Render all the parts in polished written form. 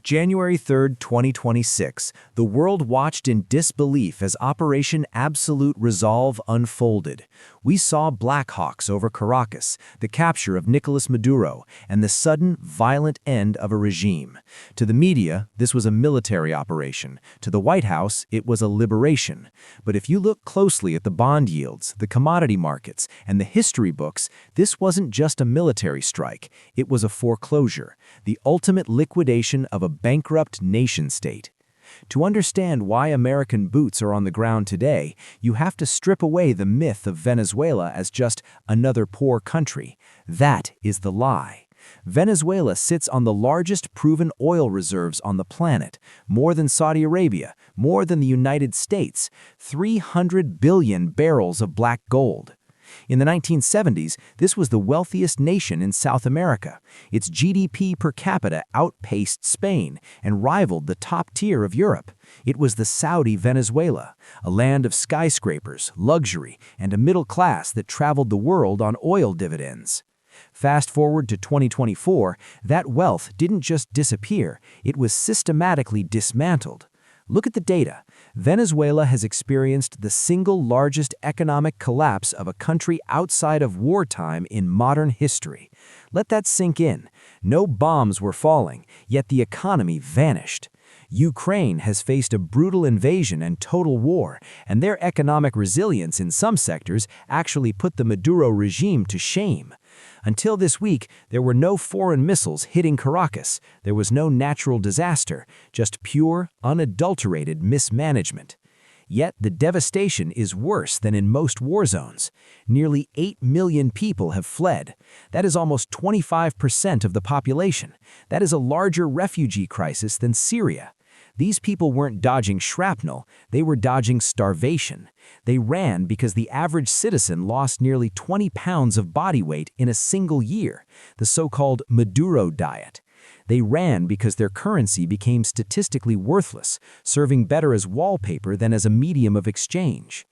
January 3, 2026, the world watched in disbelief as Operation Absolute Resolve unfolded. We saw Blackhawks over Caracas, the capture of Nicolas Maduro, and the sudden, violent end of a regime. To the media, this was a military operation. To the White House, it was a liberation. But if you look closely at the bond yields, the commodity markets, and the history books, this wasn't just a military strike. It was a foreclosure, the ultimate liquidation of a bankrupt nation-state. To understand why American boots are on the ground today, you have to strip away the myth of Venezuela as just another poor country. That is the lie. Venezuela sits on the largest proven oil reserves on the planet, more than Saudi Arabia, more than the United States, 300 billion barrels of black gold. In the 1970s, this was the wealthiest nation in South America. Its GDP per capita outpaced Spain and rivaled the top tier of Europe. It was the Saudi Venezuela, a land of skyscrapers, luxury, and a middle class that traveled the world on oil dividends. Fast forward to 2024, that wealth didn't just disappear, it was systematically dismantled. Look at the data. Venezuela has experienced the single largest economic collapse of a country outside of wartime in modern history. Let that sink in. No bombs were falling, yet the economy vanished. Ukraine has faced a brutal invasion and total war, and their economic resilience in some sectors actually put the Maduro regime to shame. Until this week, there were no foreign missiles hitting Caracas. There was no natural disaster, just pure, unadulterated mismanagement. Yet the devastation is worse than in most war zones. Nearly 8 million people have fled. That is almost 25% of the population. That is a larger refugee crisis than Syria. These people weren't dodging shrapnel, they were dodging starvation. They ran because the average citizen lost nearly 20 pounds of body weight in a single year, the so-called Maduro diet. They ran because their currency became statistically worthless, serving better as wallpaper than as a medium of exchange.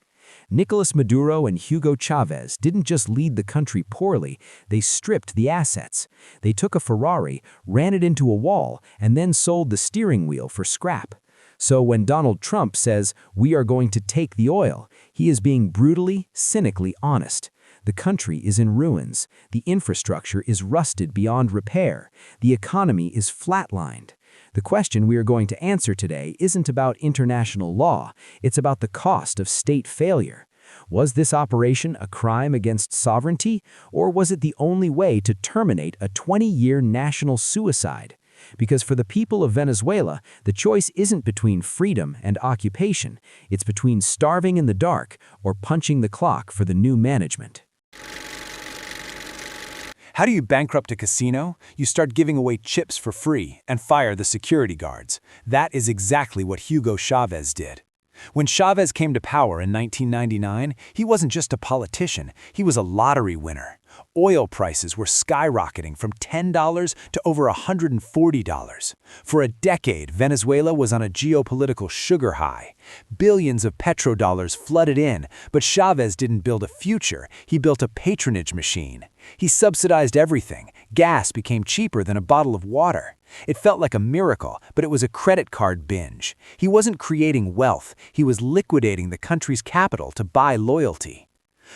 Nicolas Maduro and Hugo Chavez didn't just lead the country poorly, they stripped the assets. They took a Ferrari, ran it into a wall, and then sold the steering wheel for scrap. So when Donald Trump says, "We are going to take the oil," he is being brutally, cynically honest. The country is in ruins. The infrastructure is rusted beyond repair. The economy is flatlined. The question we are going to answer today isn't about international law, it's about the cost of state failure. Was this operation a crime against sovereignty, or was it the only way to terminate a 20-year national suicide? Because for the people of Venezuela, the choice isn't between freedom and occupation, it's between starving in the dark or punching the clock for the new management. How do you bankrupt a casino? You start giving away chips for free and fire the security guards. That is exactly what Hugo Chavez did. When Chavez came to power in 1999, he wasn't just a politician, he was a lottery winner. Oil prices were skyrocketing from $10 to over $140. For a decade, Venezuela was on a geopolitical sugar high. Billions of petrodollars flooded in, but Chavez didn't build a future, he built a patronage machine. He subsidized everything. Gas became cheaper than a bottle of water. It felt like a miracle, but it was a credit card binge. He wasn't creating wealth, he was liquidating the country's capital to buy loyalty.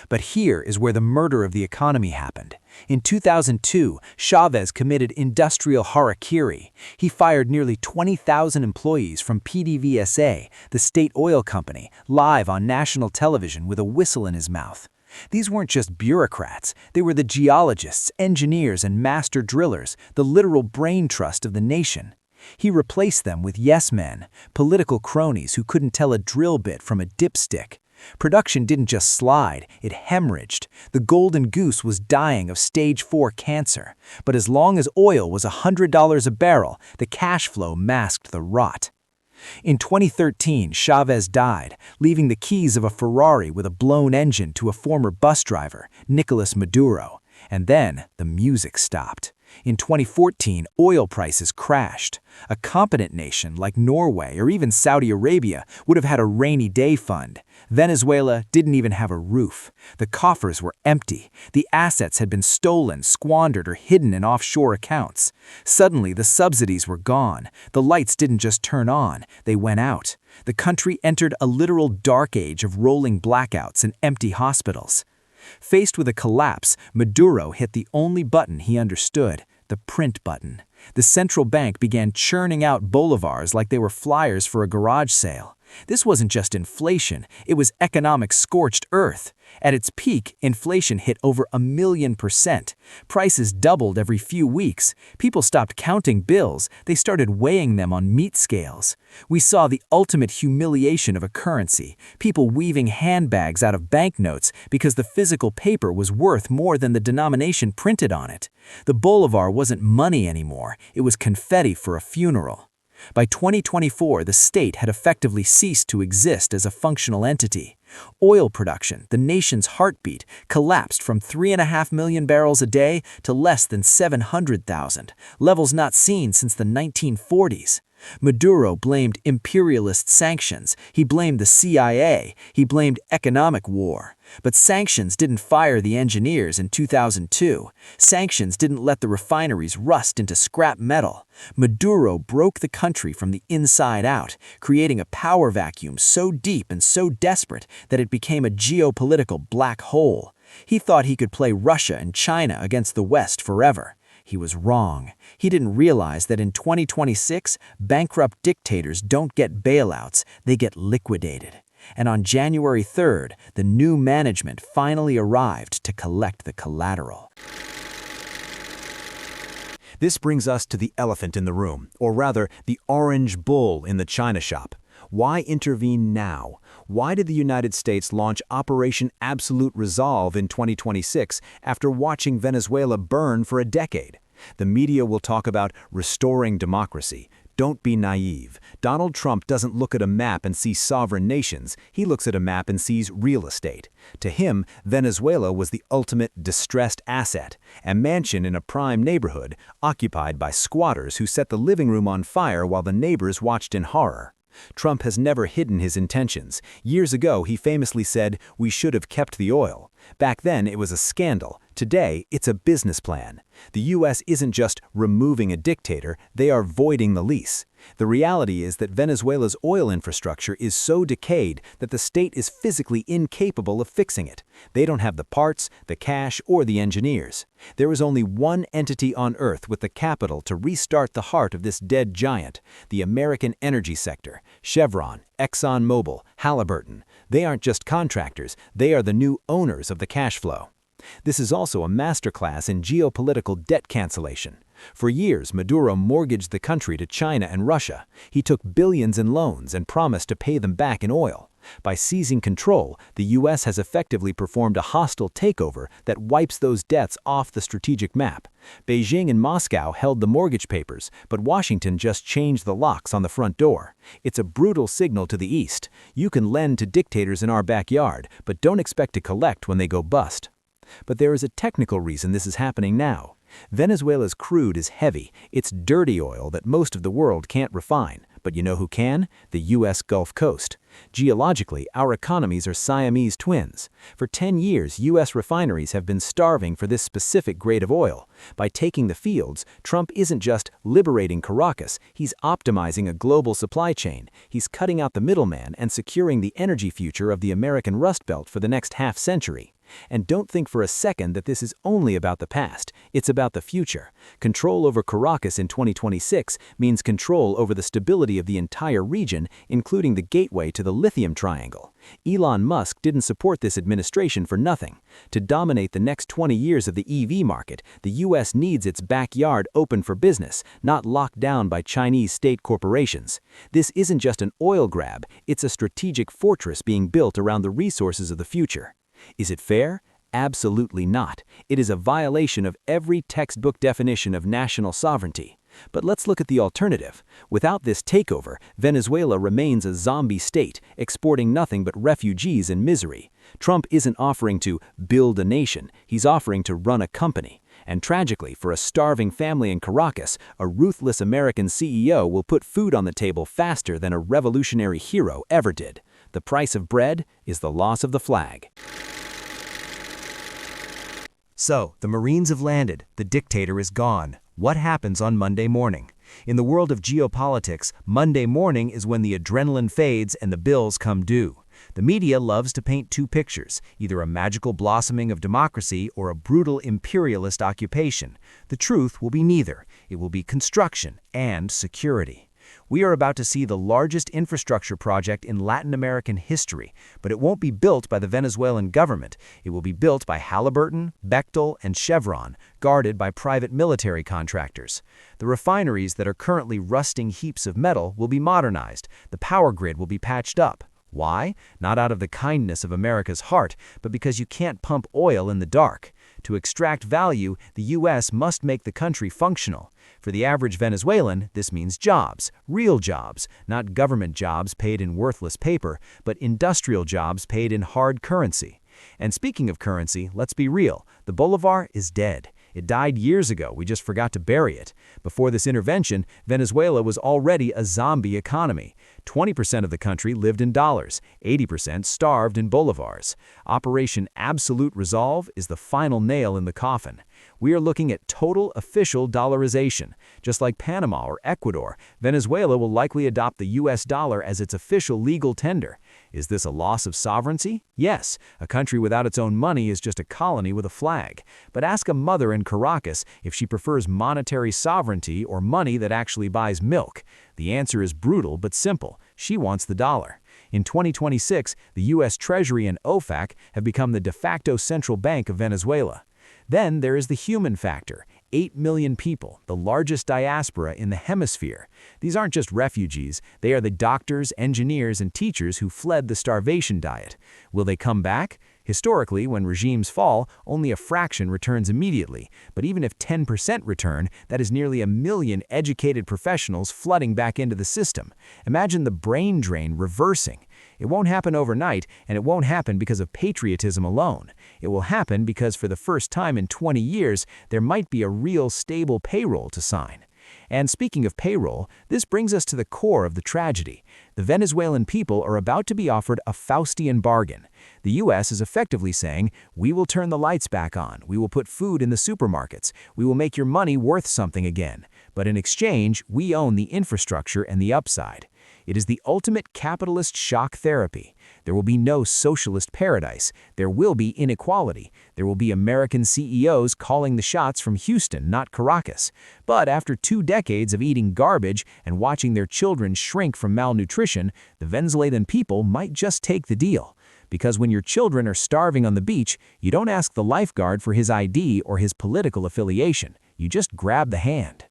But here is where the murder of the economy happened. In 2002, Chavez committed industrial harakiri. He fired nearly 20,000 employees from PDVSA, the state oil company, live on national television with a whistle in his mouth. These weren't just bureaucrats, they were the geologists, engineers, and master drillers, the literal brain trust of the nation. He replaced them with yes-men, political cronies who couldn't tell a drill bit from a dipstick. Production didn't just slide, it hemorrhaged. The golden goose was dying of stage 4 cancer. But as long as oil was $100 a barrel, the cash flow masked the rot. In 2013, Chavez died, leaving the keys of a Ferrari with a blown engine to a former bus driver, Nicolas Maduro. And then the music stopped. In 2014, oil prices crashed. A competent nation like Norway or even Saudi Arabia would have had a rainy day fund. Venezuela didn't even have a roof. The coffers were empty. The assets had been stolen, squandered, or hidden in offshore accounts. Suddenly, the subsidies were gone. The lights didn't just turn on, they went out. The country entered a literal dark age of rolling blackouts and empty hospitals. Faced with a collapse, Maduro hit the only button he understood, the print button. The central bank began churning out bolivars like they were flyers for a garage sale. This wasn't just inflation, it was economic scorched earth. At its peak, inflation hit over 1,000,000%. Prices doubled every few weeks. People stopped counting bills, they started weighing them on meat scales. We saw the ultimate humiliation of a currency, people weaving handbags out of banknotes because the physical paper was worth more than the denomination printed on it. The bolivar wasn't money anymore, it was confetti for a funeral. By 2024, the state had effectively ceased to exist as a functional entity. Oil production, the nation's heartbeat, collapsed from 3.5 million barrels a day to less than 700,000, levels not seen since the 1940s. Maduro blamed imperialist sanctions, he blamed the CIA, he blamed economic war. But sanctions didn't fire the engineers in 2002. Sanctions didn't let the refineries rust into scrap metal. Maduro broke the country from the inside out, creating a power vacuum so deep and so desperate that it became a geopolitical black hole. He thought he could play Russia and China against the West forever. He was wrong. He didn't realize that in 2026, bankrupt dictators don't get bailouts, they get liquidated. And on January 3rd, the new management finally arrived to collect the collateral. This brings us to the elephant in the room, or rather, the orange bull in the china shop. Why intervene now? Why did the United States launch Operation Absolute Resolve in 2026 after watching Venezuela burn for a decade? The media will talk about restoring democracy. Don't be naive. Donald Trump doesn't look at a map and see sovereign nations. He looks at a map and sees real estate. To him, Venezuela was the ultimate distressed asset, a mansion in a prime neighborhood occupied by squatters who set the living room on fire while the neighbors watched in horror. Trump has never hidden his intentions. Years ago, he famously said, "We should have kept the oil." Back then, it was a scandal. Today, it's a business plan. The U.S. isn't just removing a dictator, they are voiding the lease. The reality is that Venezuela's oil infrastructure is so decayed that the state is physically incapable of fixing it. They don't have the parts, the cash, or the engineers. There is only one entity on Earth with the capital to restart the heart of this dead giant, the American energy sector. Chevron, ExxonMobil, Halliburton. They aren't just contractors, they are the new owners of the cash flow. This is also a masterclass in geopolitical debt cancellation. For years, Maduro mortgaged the country to China and Russia. He took billions in loans and promised to pay them back in oil. By seizing control, the U.S. has effectively performed a hostile takeover that wipes those debts off the strategic map. Beijing and Moscow held the mortgage papers, but Washington just changed the locks on the front door. It's a brutal signal to the East. You can lend to dictators in our backyard, but don't expect to collect when they go bust. But there is a technical reason this is happening now. Venezuela's crude is heavy. It's dirty oil that most of the world can't refine. But you know who can? The U.S. Gulf Coast. Geologically, our economies are Siamese twins. For 10 years, U.S. refineries have been starving for this specific grade of oil. By taking the fields, Trump isn't just liberating Caracas, he's optimizing a global supply chain. He's cutting out the middleman and securing the energy future of the American Rust Belt for the next half-century. And don't think for a second that this is only about the past, it's about the future. Control over Caracas in 2026 means control over the stability of the entire region, including the gateway to the lithium triangle. Elon Musk didn't support this administration for nothing. To dominate the next 20 years of the EV market, the U.S. needs its backyard open for business, not locked down by Chinese state corporations. This isn't just an oil grab, it's a strategic fortress being built around the resources of the future. Is it fair? Absolutely not. It is a violation of every textbook definition of national sovereignty. But let's look at the alternative. Without this takeover, Venezuela remains a zombie state, exporting nothing but refugees and misery. Trump isn't offering to build a nation, he's offering to run a company. And tragically, for a starving family in Caracas, a ruthless American CEO will put food on the table faster than a revolutionary hero ever did. The price of bread is the loss of the flag. So, the Marines have landed, the dictator is gone. What happens on Monday morning? In the world of geopolitics, Monday morning is when the adrenaline fades and the bills come due. The media loves to paint two pictures, either a magical blossoming of democracy or a brutal imperialist occupation. The truth will be neither. It will be construction and security. We are about to see the largest infrastructure project in Latin American history, but it won't be built by the Venezuelan government. It will be built by Halliburton, Bechtel, and Chevron, guarded by private military contractors. The refineries that are currently rusting heaps of metal will be modernized. The power grid will be patched up. Why? Not out of the kindness of America's heart, but because you can't pump oil in the dark. To extract value, the U.S. must make the country functional. For the average Venezuelan, this means jobs, real jobs, not government jobs paid in worthless paper, but industrial jobs paid in hard currency. And speaking of currency, let's be real, the bolivar is dead. It died years ago, we just forgot to bury it. Before this intervention, Venezuela was already a zombie economy. 20% of the country lived in dollars, 80% starved in bolivars. Operation Absolute Resolve is the final nail in the coffin. We are looking at total official dollarization. Just like Panama or Ecuador, Venezuela will likely adopt the US dollar as its official legal tender. Is this a loss of sovereignty? Yes, a country without its own money is just a colony with a flag. But ask a mother in Caracas if she prefers monetary sovereignty or money that actually buys milk. The answer is brutal but simple. She wants the dollar. In 2026, the U.S. Treasury and OFAC have become the de facto central bank of Venezuela. Then there is the human factor. 8 million people, the largest diaspora in the hemisphere. These aren't just refugees, they are the doctors, engineers, and teachers who fled the starvation diet. Will they come back? Historically, when regimes fall, only a fraction returns immediately. But even if 10% return, that is nearly 1 million educated professionals flooding back into the system. Imagine the brain drain reversing. It won't happen overnight, and it won't happen because of patriotism alone. It will happen because for the first time in 20 years, there might be a real stable payroll to sign. And speaking of payroll, this brings us to the core of the tragedy. The Venezuelan people are about to be offered a Faustian bargain. The U.S. is effectively saying, we will turn the lights back on, we will put food in the supermarkets, we will make your money worth something again. But in exchange, we own the infrastructure and the upside. It is the ultimate capitalist shock therapy. There will be no socialist paradise. There will be inequality. There will be American CEOs calling the shots from Houston, not Caracas. But after 2 decades of eating garbage and watching their children shrink from malnutrition, the Venezuelan people might just take the deal. Because when your children are starving on the beach, you don't ask the lifeguard for his ID or his political affiliation. You just grab the hand.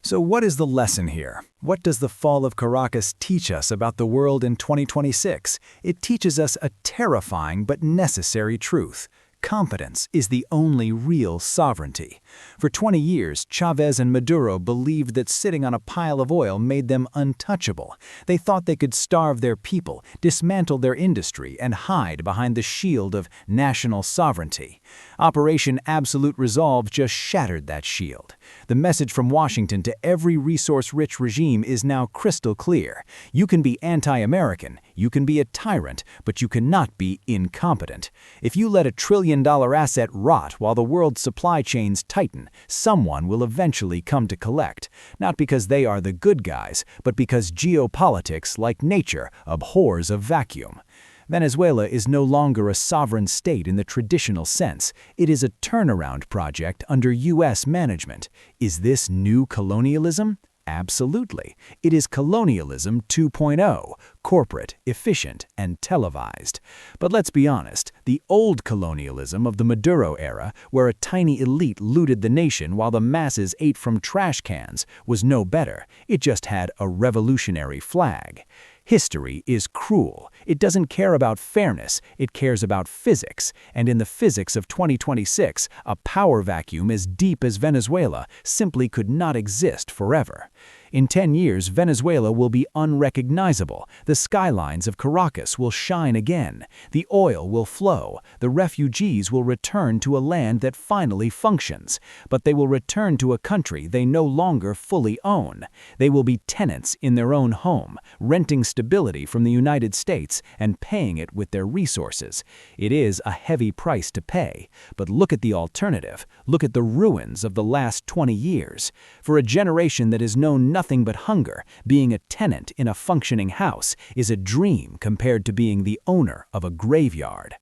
So what is the lesson here? What does the fall of Caracas teach us about the world in 2026? It teaches us a terrifying but necessary truth. Competence is the only real sovereignty. For 20 years, Chavez and Maduro believed that sitting on a pile of oil made them untouchable. They thought they could starve their people, dismantle their industry, and hide behind the shield of national sovereignty. Operation Absolute Resolve just shattered that shield. The message from Washington to every resource-rich regime is now crystal clear. You can be anti-American, you can be a tyrant, but you cannot be incompetent. If you let $1 trillion asset rot while the world's supply chains tighten, someone will eventually come to collect. Not because they are the good guys, but because geopolitics, like nature, abhors a vacuum. Venezuela is no longer a sovereign state in the traditional sense. It is a turnaround project under U.S. management. Is this new colonialism? Absolutely. It is colonialism 2.0, corporate, efficient, and televised. But let's be honest, the old colonialism of the Maduro era, where a tiny elite looted the nation while the masses ate from trash cans, was no better. It just had a revolutionary flag. History is cruel. It doesn't care about fairness, it cares about physics. And in the physics of 2026, a power vacuum as deep as Venezuela simply could not exist forever. In 10 years, Venezuela will be unrecognizable. The skylines of Caracas will shine again. The oil will flow. The refugees will return to a land that finally functions. But they will return to a country they no longer fully own. They will be tenants in their own home, renting stability from the United States and paying it with their resources. It is a heavy price to pay. But look at the alternative. Look at the ruins of the last 20 years. For a generation that has known nothing but hunger, being a tenant in a functioning house is a dream compared to being the owner of a graveyard.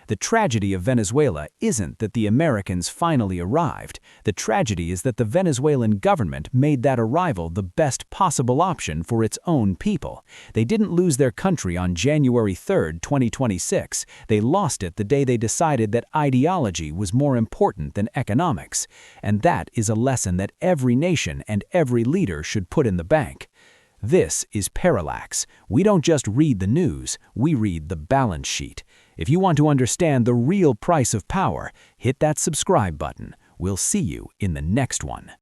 The tragedy of Venezuela isn't that the Americans finally arrived. The tragedy is that the Venezuelan government made that arrival the best possible option for its own people. They didn't lose their country on January 3, 2026. They lost it the day they decided that ideology was more important than economics. And that is a lesson that every nation and every leader should put in the bank. This is Parallax. We don't just read the news, we read the balance sheet. If you want to understand the real price of power, hit that subscribe button. We'll see you in the next one.